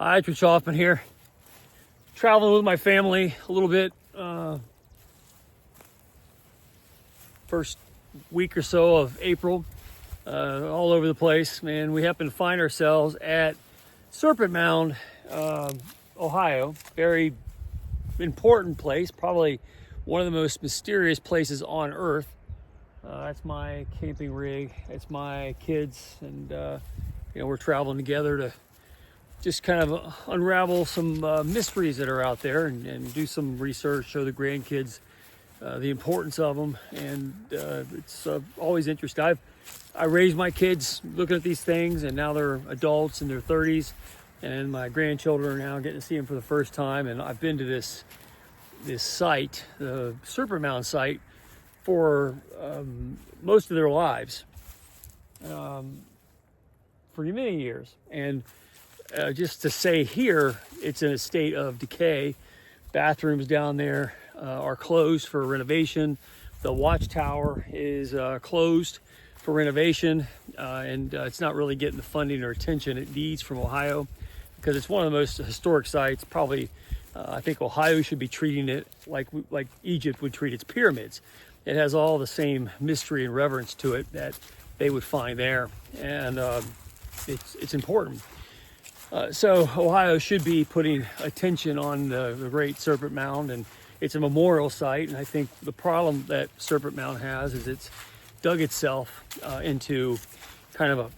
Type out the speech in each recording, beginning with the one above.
Hi, Rich Hoffman here. Traveling with my family a little bit. First week or so of April, all over the place, man. We happen to find ourselves at Serpent Mound, Ohio. Very important place, probably one of the most mysterious places on earth. That's my camping rig. It's my kids, and we're traveling together to just kind of unravel some mysteries that are out there and do some research, show the grandkids the importance of them. And it's always interesting. I raised my kids looking at these things, and now they're adults in their 30s, and my grandchildren are now getting to see them for the first time. And I've been to this site, the Serpent Mound site, for most of their lives, for many years. And just to say here, it's in a state of decay. Bathrooms down there are closed for renovation. The watchtower is closed for renovation, and it's not really getting the funding or attention it needs from Ohio, because it's one of the most historic sites. Probably, I think Ohio should be treating it like Egypt would treat its pyramids. It has all the same mystery and reverence to it that they would find there, and it's important. So Ohio should be putting attention on the Great Serpent Mound, and it's a memorial site. And I think the problem that Serpent Mound has is it's dug itself into kind of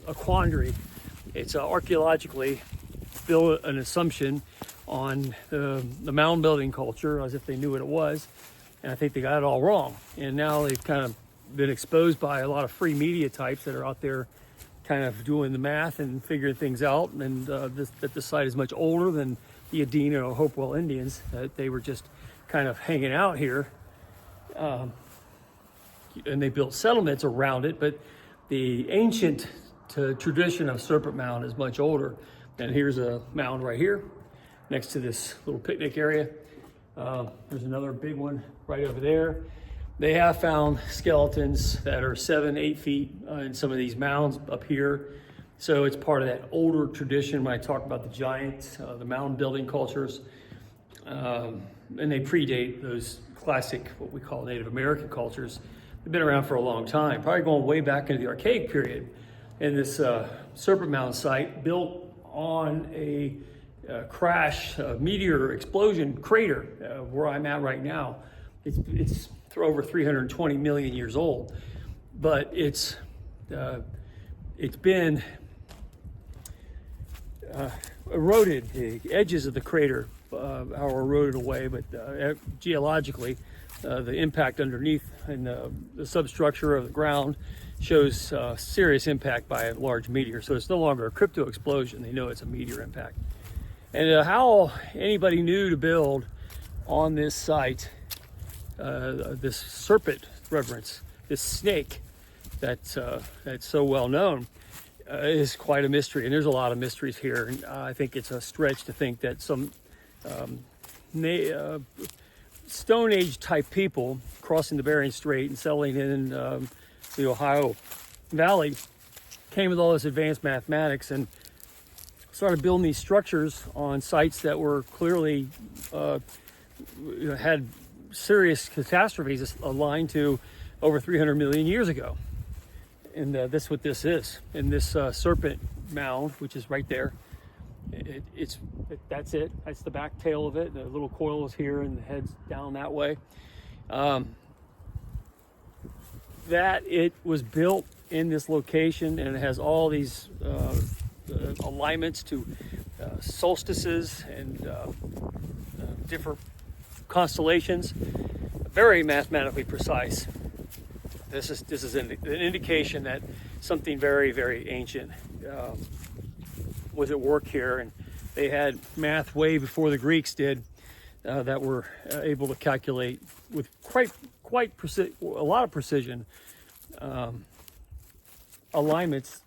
a quandary. It's archaeologically built an assumption on the mound building culture as if they knew what it was, and I think they got it all wrong. And now they've kind of been exposed by a lot of free media types that are out there kind of doing the math and figuring things out, and that the site is much older than the Adena or Hopewell Indians, that they were just kind of hanging out here, and they built settlements around it. But the ancient tradition of Serpent Mound is much older. And here's a mound right here next to this little picnic area. There's another big one right over there. They have found skeletons that are 7-8 feet in some of these mounds up here. So it's part of that older tradition when I talk about the giants, the mound building cultures. And they predate those classic, what we call Native American cultures. They've been around for a long time, probably going way back into the Archaic period. And this Serpent Mound site, built on a crash, meteor explosion crater, where I'm at right now. It's for over 320 million years old, but it's been eroded. The edges of the crater are eroded away, but geologically, the impact underneath and the substructure of the ground shows serious impact by a large meteor. So it's no longer a crypto explosion. They know it's a meteor impact. And how anybody knew to build on this site this serpent reverence, this snake that's so well known, is quite a mystery. And there's a lot of mysteries here. And I think it's a stretch to think that some Stone Age type people crossing the Bering Strait and settling in the Ohio Valley came with all this advanced mathematics and started building these structures on sites that were clearly had serious catastrophes aligned to over 300 million years ago. And this is what this is. And this Serpent Mound, which is right there, that's it. That's the back tail of it. The little coil is here and the head's down that way. That it was built in this location, and it has all these alignments to solstices and different constellations. Very mathematically precise. This is an indication that something very, very ancient was at work here, and they had math way before the Greeks did that were able to calculate with a lot of precision alignments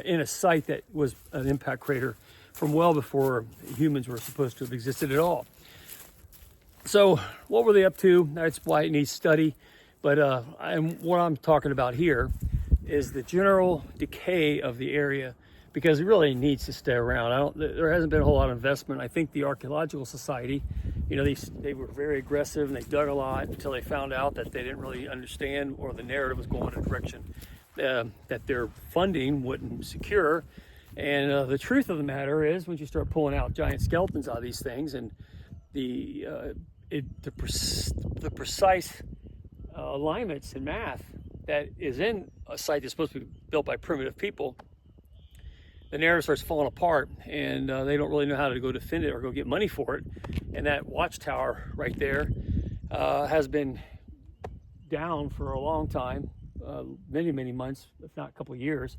in a site that was an impact crater from well before humans were supposed to have existed at all. So what were they up to? That's why it needs study. But what I'm talking about here is the general decay of the area because it really needs to stay around. There hasn't been a whole lot of investment. I think the Archaeological Society, they were very aggressive and they dug a lot until they found out that they didn't really understand, or the narrative was going in a direction that their funding wouldn't secure. And the truth of the matter is, when you start pulling out giant skeletons out of these things, and the precise alignments and math that is in a site that's supposed to be built by primitive people, the narrative starts falling apart, and they don't really know how to go defend it or go get money for it. And that watchtower right there has been down for a long time, many months, if not a couple of years.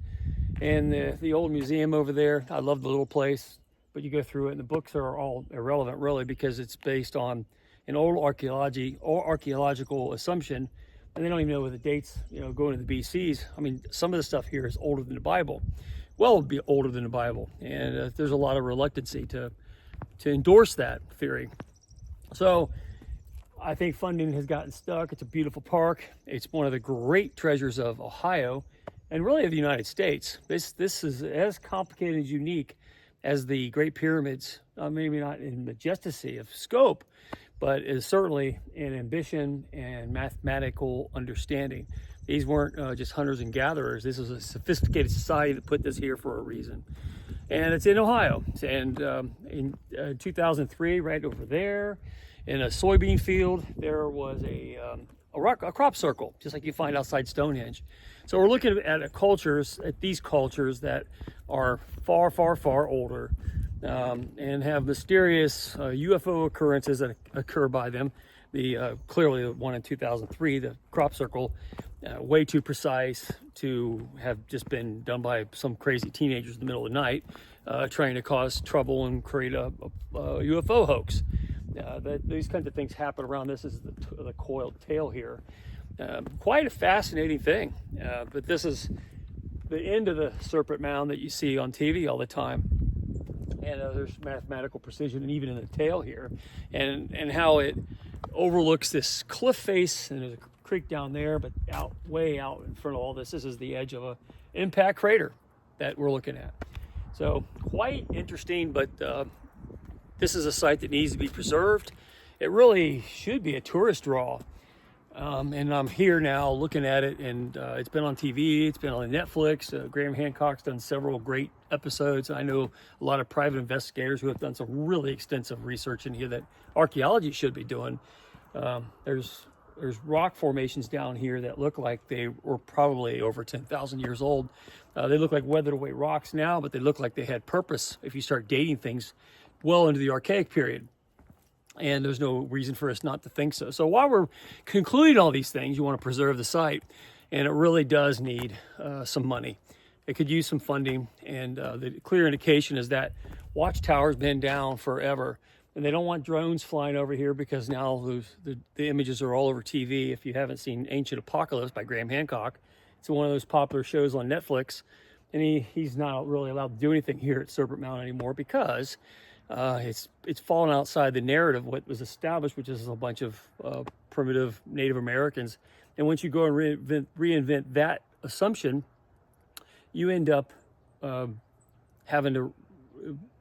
And the old museum over there, I love the little place, but you go through it and the books are all irrelevant really, because it's based on an old archaeological assumption, and they don't even know what the dates, going to the BCs. I mean, some of the stuff here is older than the Bible. Well, it'd be older than the Bible, and there's a lot of reluctancy to endorse that theory. So I think funding has gotten stuck. It's a beautiful park. It's one of the great treasures of Ohio, and really of the United States. This is as complicated and unique as the Great Pyramids, maybe not in majesty of scope, but is certainly in ambition and mathematical understanding. These weren't just hunters and gatherers. This is a sophisticated society that put this here for a reason. And it's in Ohio. And in 2003, right over there, in a soybean field, there was a crop circle, just like you find outside Stonehenge. So we're looking at these cultures that are far older, and have mysterious UFO occurrences that occur by them. Clearly the one in 2003, the crop circle, way too precise to have just been done by some crazy teenagers in the middle of the night, trying to cause trouble and create a UFO hoax. These kinds of things happen around. This is the coiled tail here. Quite a fascinating thing, but this is the end of the Serpent Mound that you see on TV all the time. And there's mathematical precision, and even in the tail here, and how it overlooks this cliff face, and there's a creek down there, but way out in front of all this is the edge of an impact crater that we're looking at. So quite interesting, but this is a site that needs to be preserved. It really should be a tourist draw. And I'm here now looking at it, and it's been on TV, it's been on Netflix. Graham Hancock's done several great episodes. I know a lot of private investigators who have done some really extensive research in here that archaeology should be doing. There's rock formations down here that look like they were probably over 10,000 years old. They look like weathered away rocks now, but they look like they had purpose if you start dating things well into the Archaic period. And there's no reason for us not to think so. So while we're concluding all these things, you want to preserve the site, and it really does need some money. It could use some funding, and the clear indication is that watchtower's been down forever, and they don't want drones flying over here, because now the images are all over TV. If you haven't seen Ancient Apocalypse by Graham Hancock, it's one of those popular shows on Netflix, and he's not really allowed to do anything here at Serpent Mound anymore, because it's fallen outside the narrative what was established, which is a bunch of primitive Native Americans. And once you go and reinvent that assumption, you end up having to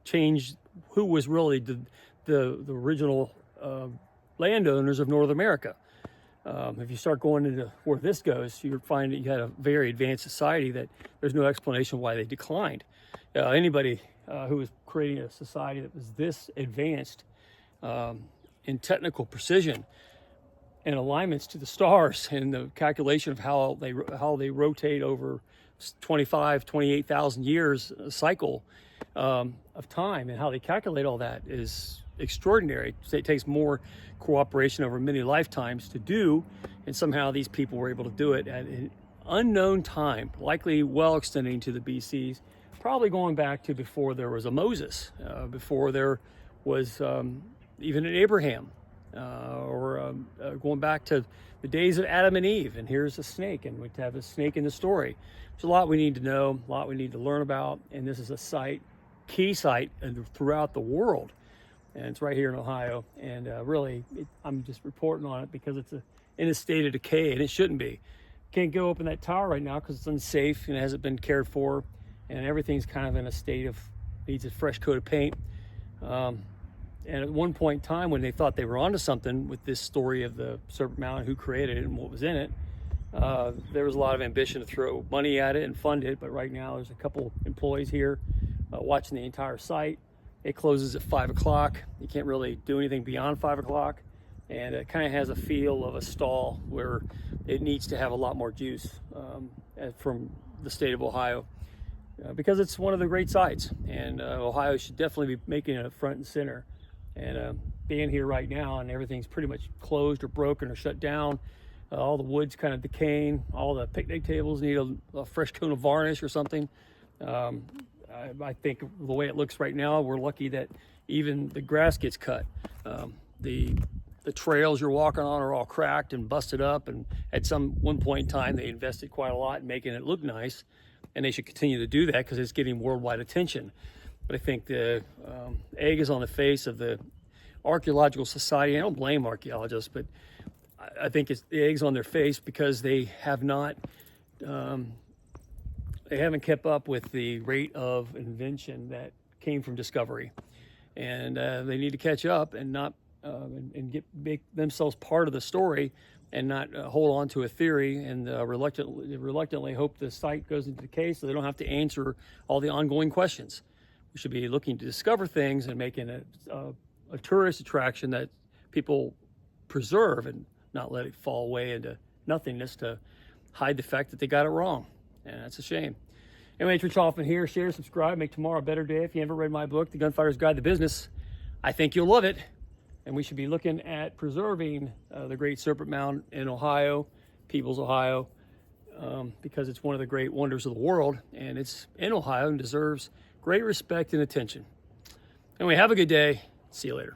change who was really the original landowners of North America. If you start going into where this goes, you find that you had a very advanced society that there's no explanation why they declined. Anybody who was creating a society that was this advanced in technical precision and alignments to the stars, and the calculation of how they rotate over 28,000 years cycle of time, and how they calculate all that is extraordinary. It takes more cooperation over many lifetimes to do, and somehow these people were able to do it at an unknown time, likely well extending to the BCs, probably going back to before there was a Moses, before there was even an Abraham, or going back to the days of Adam and Eve. And here's a snake, and we have a snake in the story. There's a lot we need to know, a lot we need to learn about, and this is a key site throughout the world. And it's right here in Ohio, and I'm just reporting on it because it's in a state of decay, and it shouldn't be. Can't go up in that tower right now because it's unsafe and it hasn't been cared for. and everything's kind of in a state of needs a fresh coat of paint. And at one point in time, when they thought they were onto something with this story of the Serpent Mound, who created it and what was in it, there was a lot of ambition to throw money at it and fund it. But right now, there's a couple employees here watching the entire site. It closes at 5 o'clock. You can't really do anything beyond 5 o'clock. And it kind of has a feel of a stall where it needs to have a lot more juice from the state of Ohio. Because it's one of the great sites, and Ohio should definitely be making it front and center. And being here right now, and everything's pretty much closed or broken or shut down, all the wood's kind of decaying, all the picnic tables need a fresh coat of varnish or something. I think the way it looks right now, we're lucky that even the grass gets cut. The trails you're walking on are all cracked and busted up, and at one point in time, they invested quite a lot in making it look nice. And they should continue to do that because it's getting worldwide attention. But I think the egg is on the face of the Archaeological Society. I don't blame archaeologists, but I think the egg's on their face because they have not, they haven't kept up with the rate of invention that came from discovery, and they need to catch up and not make themselves part of the story, and not hold on to a theory and reluctantly hope the site goes into decay so they don't have to answer all the ongoing questions. We should be looking to discover things and making it a tourist attraction that people preserve and not let it fall away into nothingness to hide the fact that they got it wrong. And that's a shame. Anyway, Rich Hoffman here. Share, subscribe, make tomorrow a better day. If you haven't read my book, The Gunfighter's Guide to Business, I think you'll love it. And we should be looking at preserving the Great Serpent Mound in Ohio, Peebles, Ohio, because it's one of the great wonders of the world, and it's in Ohio and deserves great respect and attention. Anyway, have a good day. See you later.